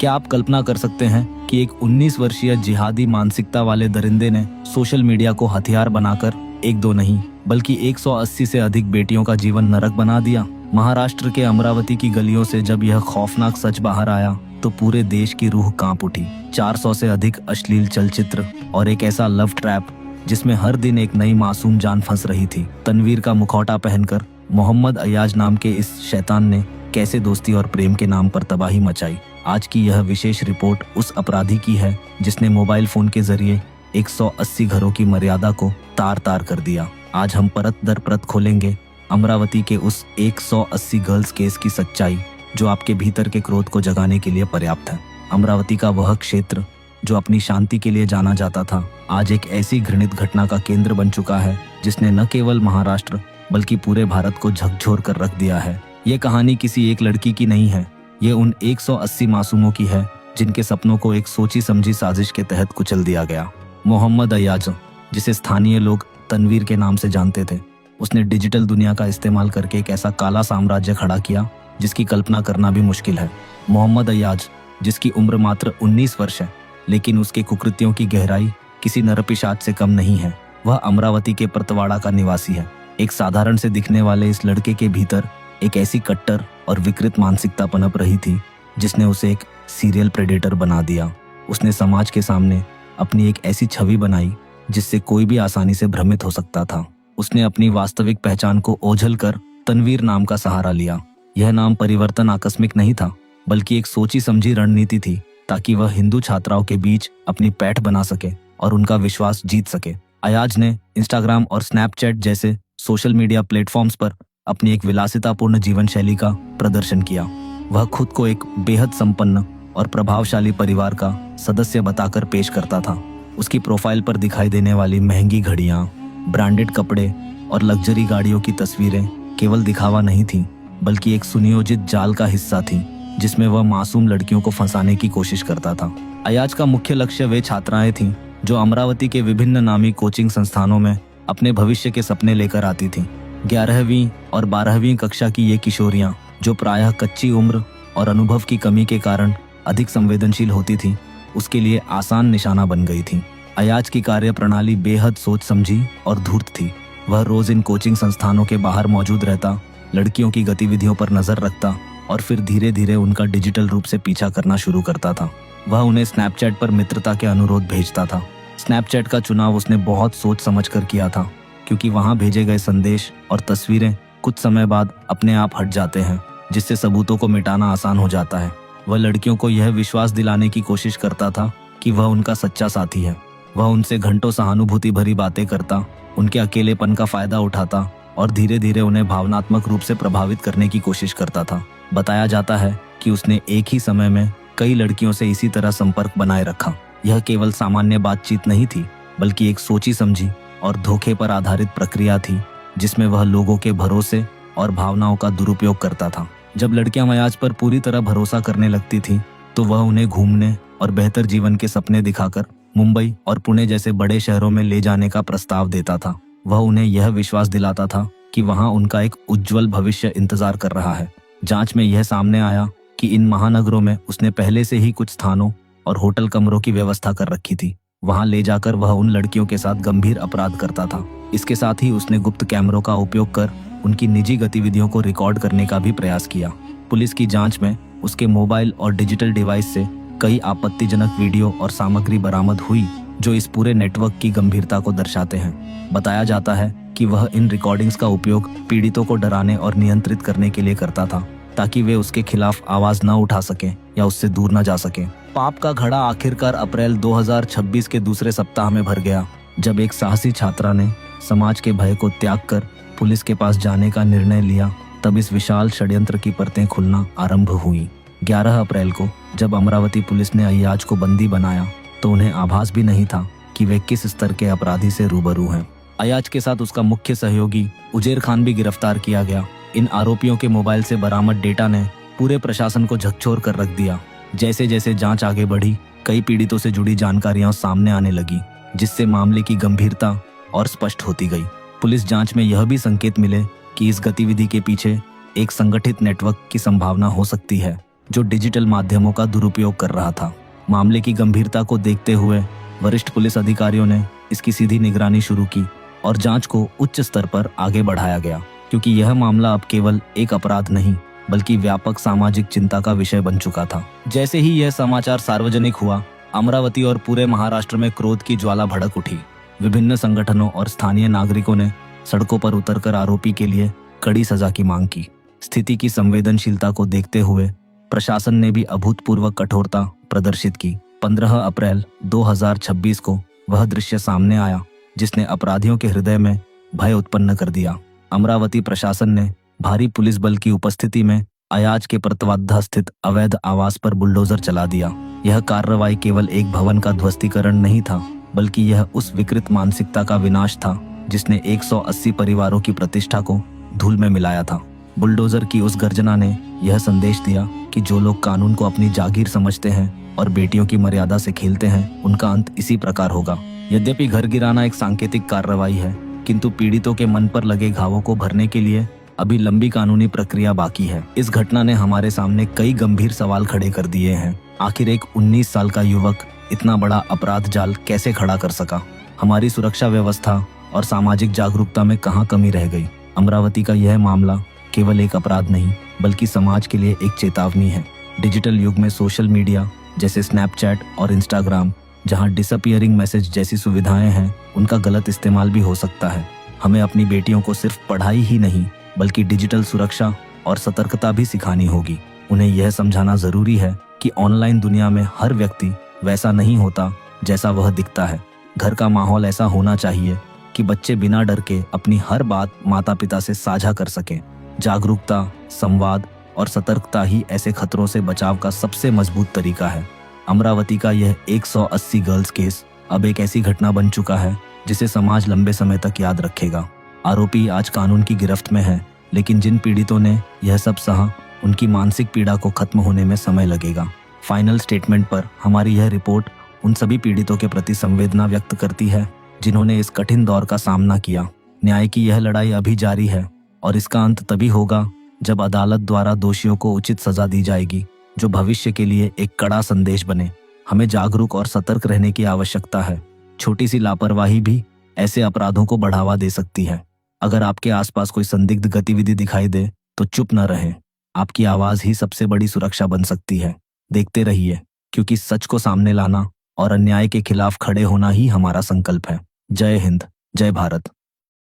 क्या आप कल्पना कर सकते हैं कि एक 19 वर्षीय जिहादी मानसिकता वाले दरिंदे ने सोशल मीडिया को हथियार बनाकर एक दो नहीं बल्कि 180 से अधिक बेटियों का जीवन नरक बना दिया। महाराष्ट्र के अमरावती की गलियों से जब यह खौफनाक सच बाहर आया तो पूरे देश की रूह कांप उठी। 400 से अधिक अश्लील चलचित्र और एक ऐसा लव ट्रैप जिसमें हर दिन एक नई मासूम जान फंस रही थी। तनवीर का मुखौटा पहनकर मोहम्मद अयाज नाम के इस शैतान ने कैसे दोस्ती और प्रेम के नाम पर तबाही मचाई। आज की यह विशेष रिपोर्ट उस अपराधी की है जिसने मोबाइल फोन के जरिए 180 घरों की मर्यादा को तार तार कर दिया। आज हम परत दर परत खोलेंगे अमरावती के उस 180 गर्ल्स केस की सच्चाई जो आपके भीतर के क्रोध को जगाने के लिए पर्याप्त है। अमरावती का वह क्षेत्र जो अपनी शांति के लिए जाना जाता था आज एक ऐसी घृणित घटना का केंद्र बन चुका है जिसने न केवल महाराष्ट्र बल्कि पूरे भारत को झकझोर कर रख दिया है। ये कहानी किसी एक लड़की की नहीं है, ये उन 180 मासूमों की है जिनके सपनों को एक सोची समझी साजिश के तहत कुचल दिया गया। मोहम्मद अयाज, जिसे स्थानीय लोग तनवीर के नाम से जानते थे, उसने डिजिटल दुनिया का इस्तेमाल करके एक ऐसा काला साम्राज्य खड़ा किया जिसकी कल्पना करना भी मुश्किल है। मोहम्मद अयाज, जिसकी उम्र मात्र 19 वर्ष है, लेकिन उसके कुकृत्यों की गहराई किसी नरपिशाच से कम नहीं है। वह अमरावती के प्रतवाड़ा का निवासी है। एक साधारण से दिखने वाले इस लड़के के भीतर एक ऐसी कट्टर और विकृत मानसिकता पनप रही थी जिसने उसे एक सीरियल प्रेडेटर बना दिया। उसने समाज के सामने अपनी एक ऐसी छवि बनाई जिससे कोई भी आसानी से भ्रमित हो सकता था। उसने अपनी वास्तविक पहचान को ओझल कर तनवीर नाम का सहारा लिया। यह नाम परिवर्तन आकस्मिक नहीं था बल्कि एक सोची समझी रणनीति थी ताकि वह हिंदू छात्राओं के बीच अपनी पैठ बना सके और उनका विश्वास जीत सके। अयाज ने इंस्टाग्राम और स्नैपचैट जैसे सोशल मीडिया प्लेटफॉर्म्स पर अपनी एक विलासितापूर्ण जीवन शैली का प्रदर्शन किया। वह खुद को एक बेहद संपन्न और प्रभावशाली परिवार का सदस्य बताकर पेश करता था। उसकी प्रोफाइल पर दिखाई देने वाली महंगी घड़ियां, ब्रांडेड कपड़े और लग्जरी गाड़ियों की तस्वीरें केवल दिखावा नहीं थी बल्कि एक सुनियोजित जाल का हिस्सा थी जिसमें वह मासूम लड़कियों को फंसाने की कोशिश करता था। अयाज का मुख्य लक्ष्य वे छात्राएं थीं जो अमरावती के विभिन्न नामी कोचिंग संस्थानों में अपने भविष्य के सपने लेकर आती थीं। 11वीं और 12वीं कक्षा की ये किशोरियां जो प्रायः कच्ची उम्र और अनुभव की कमी के कारण अधिक संवेदनशील होती थीं, उसके लिए आसान निशाना बन गई थीं। अयाज की कार्य प्रणाली बेहद सोच समझी और धूर्त थी। वह रोज इन कोचिंग संस्थानों के बाहर मौजूद रहता, लड़कियों की गतिविधियों पर नजर रखता और फिर धीरे धीरे उनका डिजिटल रूप से पीछा करना शुरू करता था। वह उन्हें स्नैपचैट पर मित्रता के अनुरोध भेजता था। स्नैपचैट का चुनाव उसने बहुत सोच समझ कर किया था क्योंकि वहां भेजे गए संदेश और तस्वीरें कुछ समय बाद अपने आप हट जाते हैं जिससे सबूतों को मिटाना आसान हो जाता है। वह लड़कियों को यह विश्वास दिलाने की कोशिश करता था कि वह उनका सच्चा साथी है। वह उनसे घंटों सहानुभूति भरी बातें करता, उनके अकेलेपन का फायदा उठाता और धीरे धीरे उन्हें भावनात्मक रूप से प्रभावित करने की कोशिश करता था। बताया जाता है कि उसने एक ही समय में कई लड़कियों से इसी तरह संपर्क बनाए रखा। यह केवल सामान्य बातचीत नहीं थी बल्कि एक सोची समझी और धोखे पर आधारित प्रक्रिया थी जिसमें वह लोगों के भरोसे और भावनाओं का दुरुपयोग करता था। जब लड़कियां अयाज पर पूरी तरह भरोसा करने लगती थीं, तो वह उन्हें घूमने और बेहतर जीवन के सपने दिखाकर मुंबई और पुणे जैसे बड़े शहरों में ले जाने का प्रस्ताव देता था। वह उन्हें यह विश्वास दिलाता था कि वहां उनका एक उज्जवल भविष्य इंतजार कर रहा है। जांच में यह सामने आया कि इन महानगरों में उसने पहले से ही कुछ स्थानों और होटल कमरों की व्यवस्था कर रखी थी। वहां ले जाकर वह उन लड़कियों के साथ गंभीर अपराध करता था। इसके साथ ही उसने गुप्त कैमरों का उपयोग कर उनकी निजी गतिविधियों को रिकॉर्ड करने का भी प्रयास किया। पुलिस की जांच में उसके मोबाइल और डिजिटल डिवाइस से कई आपत्तिजनक वीडियो और सामग्री बरामद हुई जो इस पूरे नेटवर्क की गंभीरता को दर्शाते हैं। बताया जाता है कि वह इन रिकॉर्डिंग्स का उपयोग पीड़ितों को डराने और नियंत्रित करने के लिए करता था ताकि वे उसके खिलाफ आवाज न उठा सकें या उससे दूर न जा सकें। पाप का घड़ा आखिरकार अप्रैल 2026 के दूसरे सप्ताह में भर गया जब एक साहसी छात्रा ने समाज के भय को त्याग कर पुलिस के पास जाने का निर्णय लिया। तब इस विशाल षड्यंत्र की परतें खुलना आरंभ हुई। 11 अप्रैल को जब अमरावती पुलिस ने अयाज को बंदी बनाया तो उन्हें आभास भी नहीं था कि वे किस स्तर के अपराधी से रूबरू हैं। अयाज के साथ उसका मुख्य सहयोगी उजेर खान भी गिरफ्तार किया गया। इन आरोपियों के मोबाइल से बरामद डेटा ने पूरे प्रशासन को झकझोर कर रख दिया। जैसे जैसे जांच आगे बढ़ी, कई पीड़ितों से जुड़ी जानकारियां सामने आने लगी जिससे मामले की गंभीरता और स्पष्ट होती गई। पुलिस जांच में यह भी संकेत मिले कि इस गतिविधि के पीछे एक संगठित नेटवर्क की संभावना हो सकती है। जो डिजिटल माध्यमों का दुरुपयोग कर रहा था। मामले की गंभीरता को देखते हुए वरिष्ठ पुलिस अधिकारियों ने इसकी सीधी निगरानी शुरू की और जांच को उच्च स्तर पर आगे बढ़ाया गया, क्योंकि यह मामला अब केवल एक अपराध नहीं बल्कि व्यापक सामाजिक चिंता का विषय बन चुका था। जैसे ही यह समाचार सार्वजनिक हुआ, अमरावती और पूरे महाराष्ट्र में क्रोध की ज्वाला भड़क उठी। विभिन्न संगठनों और स्थानीय नागरिकों ने सड़कों पर उतरकर आरोपी के लिए कड़ी सजा की मांग की। स्थिति की संवेदनशीलता को देखते हुए प्रशासन ने भी अभूतपूर्व कठोरता प्रदर्शित की। 15 अप्रैल 2026 को वह दृश्य सामने आया जिसने अपराधियों के हृदय में भय उत्पन्न कर दिया। अमरावती प्रशासन ने भारी पुलिस बल की उपस्थिति में अयाज के प्रतवाद्धा स्थित अवैध आवास पर बुलडोजर चला दिया। यह कार्रवाई केवल एक भवन का ध्वस्तीकरण नहीं था, बल्कि यह उस विकृत मानसिकता का विनाश था जिसने 180 परिवारों की प्रतिष्ठा को धूल में मिलाया था। बुलडोजर की उस गर्जना ने यह संदेश दिया कि जो लोग कानून को अपनी जागीर समझते हैं और बेटियों की मर्यादा से खेलते हैं, उनका अंत इसी प्रकार होगा। यद्यपि घर गिराना एक सांकेतिक कार्रवाई है, किंतु पीड़ितों के मन पर लगे घावों को भरने के लिए अभी लंबी कानूनी प्रक्रिया बाकी है। इस घटना ने हमारे सामने कई गंभीर सवाल खड़े कर दिए हैं। आखिर एक 19 साल का युवक इतना बड़ा अपराध जाल कैसे खड़ा कर सका? हमारी सुरक्षा व्यवस्था और सामाजिक जागरूकता में कहाँ कमी रह गई? अमरावती का यह मामला केवल एक अपराध नहीं बल्कि समाज के लिए एक चेतावनी है। डिजिटल युग में सोशल मीडिया जैसे स्नैपचैट और इंस्टाग्राम, जहां डिसअपीयरिंग मैसेज जैसी सुविधाएं हैं, उनका गलत इस्तेमाल भी हो सकता है। हमें अपनी बेटियों को सिर्फ पढ़ाई ही नहीं बल्कि डिजिटल सुरक्षा और सतर्कता भी सिखानी होगी। उन्हें यह समझाना जरूरी है कि ऑनलाइन दुनिया में हर व्यक्ति वैसा नहीं होता जैसा वह दिखता है। घर का माहौल ऐसा होना चाहिए कि बच्चे बिना डर के अपनी हर बात माता पिता से साझा कर सकें। जागरूकता, संवाद और सतर्कता ही ऐसे खतरों से बचाव का सबसे मजबूत तरीका है। अमरावती का यह 180 गर्ल्स केस अब एक ऐसी घटना बन चुका है जिसे समाज लंबे समय तक याद रखेगा। आरोपी आज कानून की गिरफ्त में है, लेकिन जिन पीड़ितों ने यह सब सहा, उनकी मानसिक पीड़ा को खत्म होने में समय लगेगा। फाइनल स्टेटमेंट पर हमारी यह रिपोर्ट उन सभी पीड़ितों के प्रति संवेदना व्यक्त करती है जिन्होंने इस कठिन दौर का सामना किया। न्याय की यह लड़ाई अभी जारी है और इसका अंत तभी होगा जब अदालत द्वारा दोषियों को उचित सजा दी जाएगी, जो भविष्य के लिए एक कड़ा संदेश बने। हमें जागरूक और सतर्क रहने की आवश्यकता है। छोटी सी लापरवाही भी ऐसे अपराधों को बढ़ावा दे सकती है। अगर आपके आसपास कोई संदिग्ध गतिविधि दिखाई दे तो चुप न रहें। आपकी आवाज ही सबसे बड़ी सुरक्षा बन सकती है। देखते रहिए, क्योंकि सच को सामने लाना और अन्याय के खिलाफ खड़े होना ही हमारा संकल्प है। जय हिंद, जय भारत।